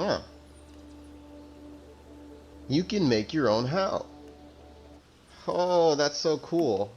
Huh. You can make your own house. Oh, that's so cool.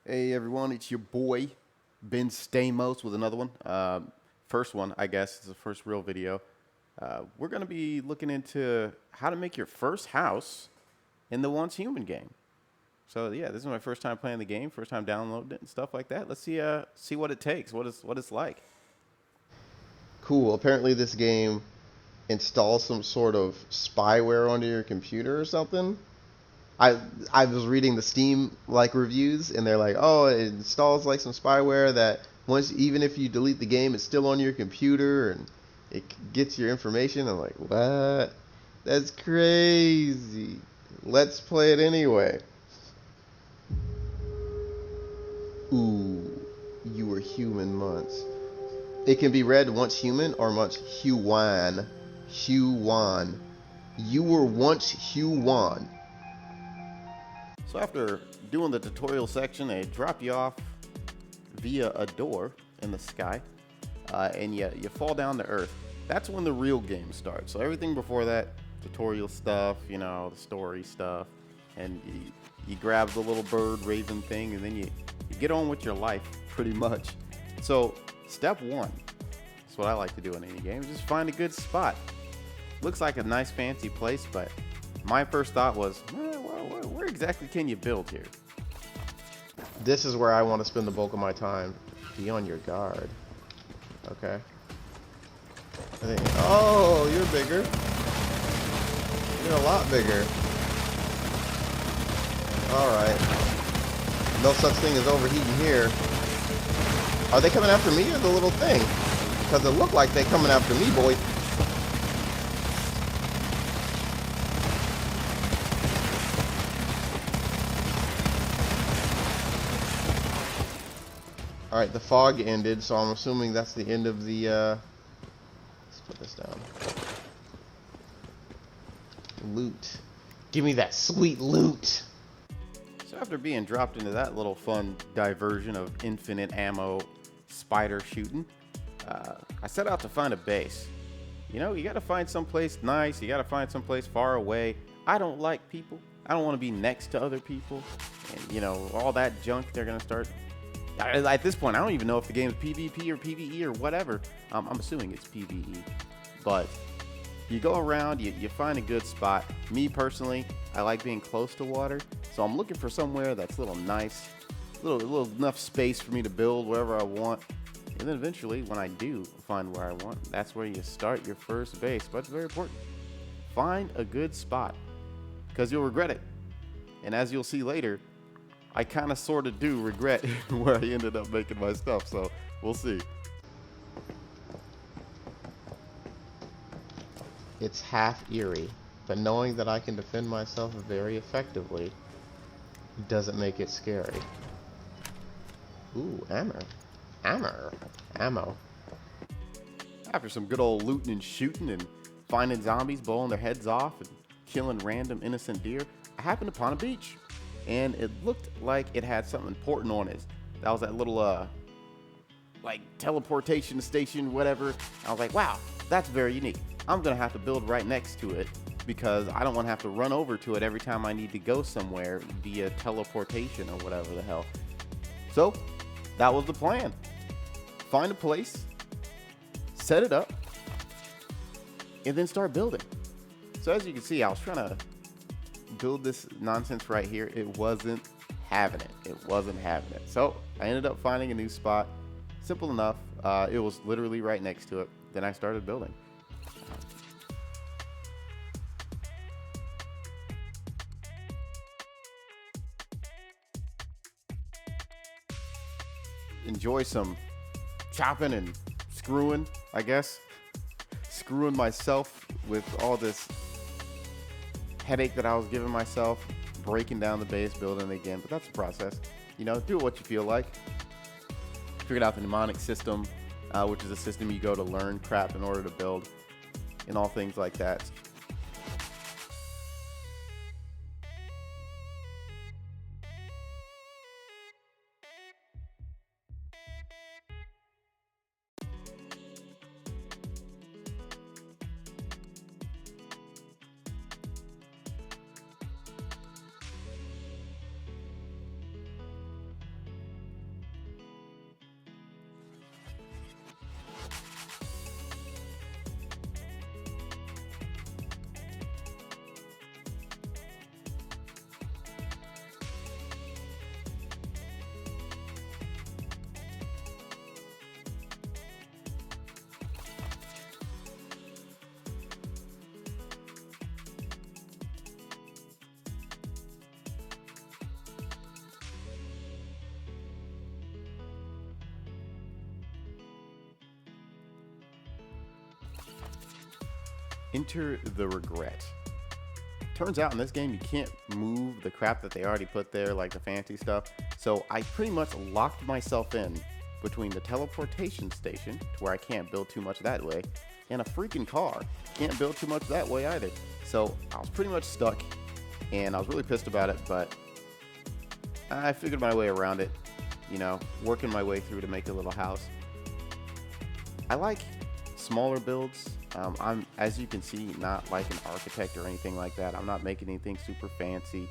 Hey everyone, it's your boy Ben Stamos with another one. First one, I guess, it's the first real video. We're gonna be looking into how to make your first house in the Once Human game. So yeah, this is my first time playing the game, first time downloading it and stuff like that. Let's see what it takes, what it's like. Cool. Apparently, this game installs some sort of spyware onto your computer or something. I I was reading the Steam reviews, and they're like, oh, it installs like some spyware that once, even if you delete the game, it's still on your computer and it gets your information. I'm like, what? That's crazy. Let's play it anyway. Ooh, you were human once. It can be read once human or once Huan. Huan. You were once Huan. So after doing the tutorial section, they drop you off via a door in the sky, and you fall down to earth. That's when the real game starts. So everything before that, tutorial stuff, the story stuff, and you grab the little bird raven thing, and then you get on with your life pretty much. So step one, that's what I like to do in any game, just find a good spot. Looks like a nice fancy place, but my first thought was, where exactly can you build here? This is where I want to spend the bulk of my time. Be on your guard. Okay. Oh, you're bigger. You're a lot bigger. Alright. No such thing as overheating here. Are they coming after me or the little thing? Because it looked like they coming after me, boy. Alright, the fog ended, so I'm assuming that's the end of the, let's put this down. Loot. Give me that sweet loot! So after being dropped into that little fun diversion of infinite ammo spider shooting, I set out to find a base. You gotta find someplace nice, you gotta find someplace far away. I don't like people. I don't want to be next to other people. And, all that junk they're gonna start. At this point, I don't even know if the game is PvP or PvE or whatever. I'm assuming it's PvE. But you go around, you find a good spot. Me personally, I like being close to water, so I'm looking for somewhere that's a little nice, little enough space for me to build wherever I want. And then eventually, when I do find where I want, that's where you start your first base. But it's very important. Find a good spot, because you'll regret it. And as you'll see later, I kind of sort of do regret where I ended up making my stuff, so we'll see. It's half eerie, but knowing that I can defend myself very effectively doesn't make it scary. Ooh, ammo. Ammo. After some good old looting and shooting and finding zombies, blowing their heads off, and killing random innocent deer, I happened upon a beach. And it looked like it had something important on it. That was that little, teleportation station, whatever. I was like, wow, that's very unique. I'm gonna have to build right next to it because I don't want to have to run over to it every time I need to go somewhere via teleportation or whatever the hell. So that was the plan. Find a place, set it up, and then start building. So as you can see, I was trying to build this nonsense right here. It wasn't having it. So I ended up finding a new spot. Simple enough. It was literally right next to it. Then I started building. Enjoy some chopping and screwing, I guess. Screwing myself with all this headache that I was giving myself, breaking down the base, building it again. But that's the process. Do what you feel like. Figured out the mnemonic system, which is a system you go to learn crap in order to build, and all things like that. Enter the regret. Turns out in this game you can't move the crap that they already put there, like the fancy stuff. So I pretty much locked myself in between the teleportation station, to where I can't build too much that way, and a freaking car. Can't build too much that way either. So I was pretty much stuck, and I was really pissed about it, but I figured my way around it, working my way through to make a little house. I like smaller builds. I'm, as you can see, not like an architect or anything like that. I'm not making anything super fancy,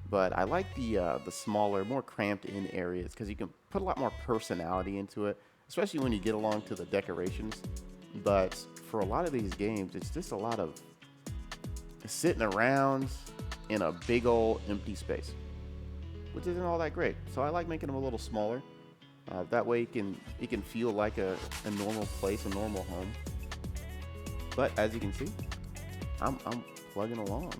but I like the smaller, more cramped in areas, because you can put a lot more personality into it, especially when you get along to the decorations. But for a lot of these games, it's just a lot of sitting around in a big old empty space, which isn't all that great. So I like making them a little smaller. That way it can feel like a normal place, a normal home. But as you can see, I'm plugging along.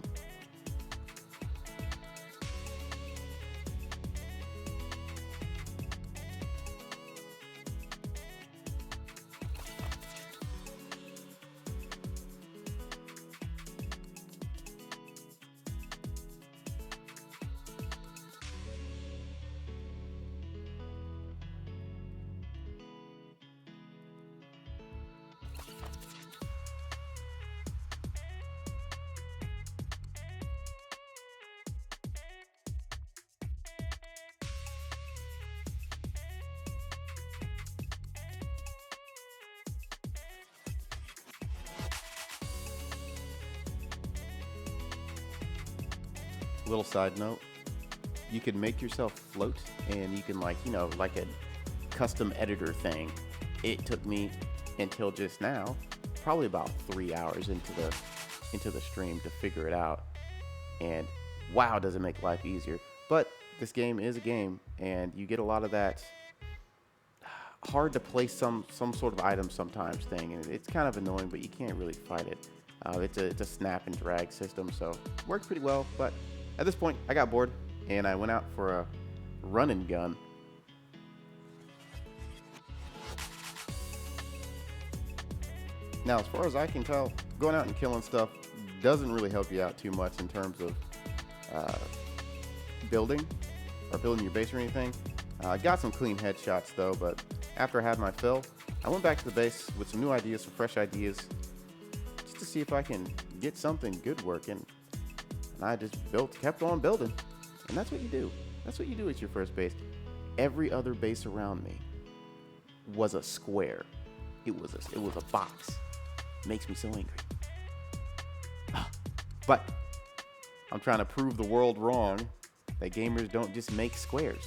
Little side note, you can make yourself float, and you can like a custom editor thing. It took me until just now, probably about 3 hours into the stream, to figure it out. And wow, does it make life easier. But this game is a game, and you get a lot of that hard to place some sort of item sometimes thing, and it's kind of annoying, but you can't really fight it. It's a snap and drag system, so it works pretty well. But at this point, I got bored, and I went out for a run and gun. Now, as far as I can tell, going out and killing stuff doesn't really help you out too much in terms of building your base or anything. I got some clean headshots though, but after I had my fill, I went back to the base with some new ideas, some fresh ideas, just to see if I can get something good working. And I just kept on building. And that's what you do. That's what you do at your first base. Every other base around me was a square. It was a box. Makes me so angry. But I'm trying to prove the world wrong, that gamers don't just make squares.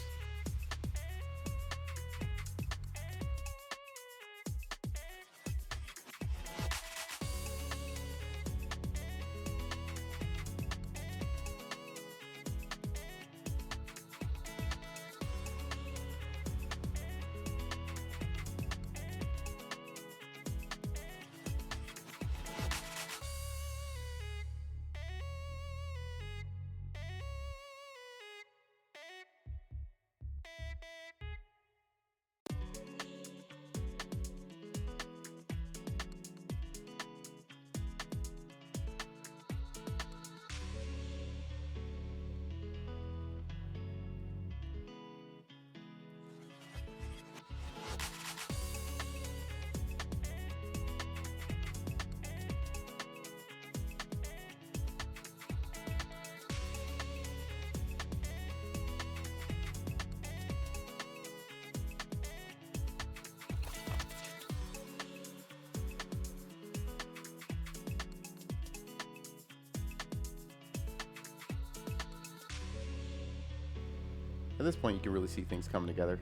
At this point, you can really see things coming together.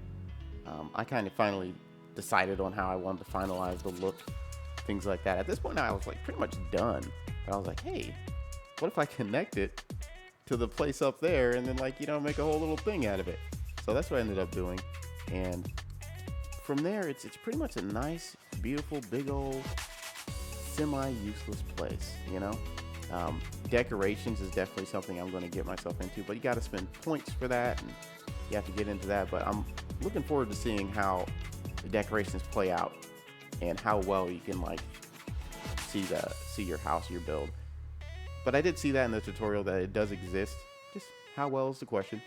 I kind of finally decided on how I wanted to finalize the look, things like that. At this point now, I was like pretty much done. But I was like, hey, what if I connect it to the place up there and then make a whole little thing out of it? So that's what I ended up doing. And from there, it's pretty much a nice, beautiful, big old, semi-useless place, Decorations is definitely something I'm going to get myself into, but you got to spend points for that, and you have to get into that. But I'm looking forward to seeing how the decorations play out and how well you can see your house, your build. But I did see that in the tutorial that it does exist. Just how well is the question.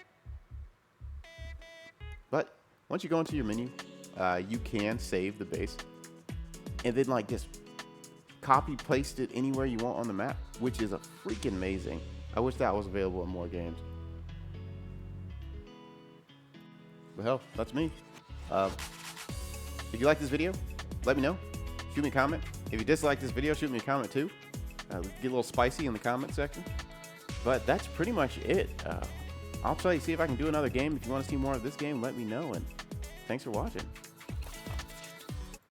But once you go into your menu, you can save the base, and then like just copy paste it anywhere you want on the map, which is a freaking amazing. I wish that was available in more games. But hell, that's me. If you like this video, let me know. Shoot me a comment. If you dislike this video, shoot me a comment too. Get a little spicy in the comment section. But that's pretty much it. I'll try to see if I can do another game. If you want to see more of this game, let me know. And thanks for watching.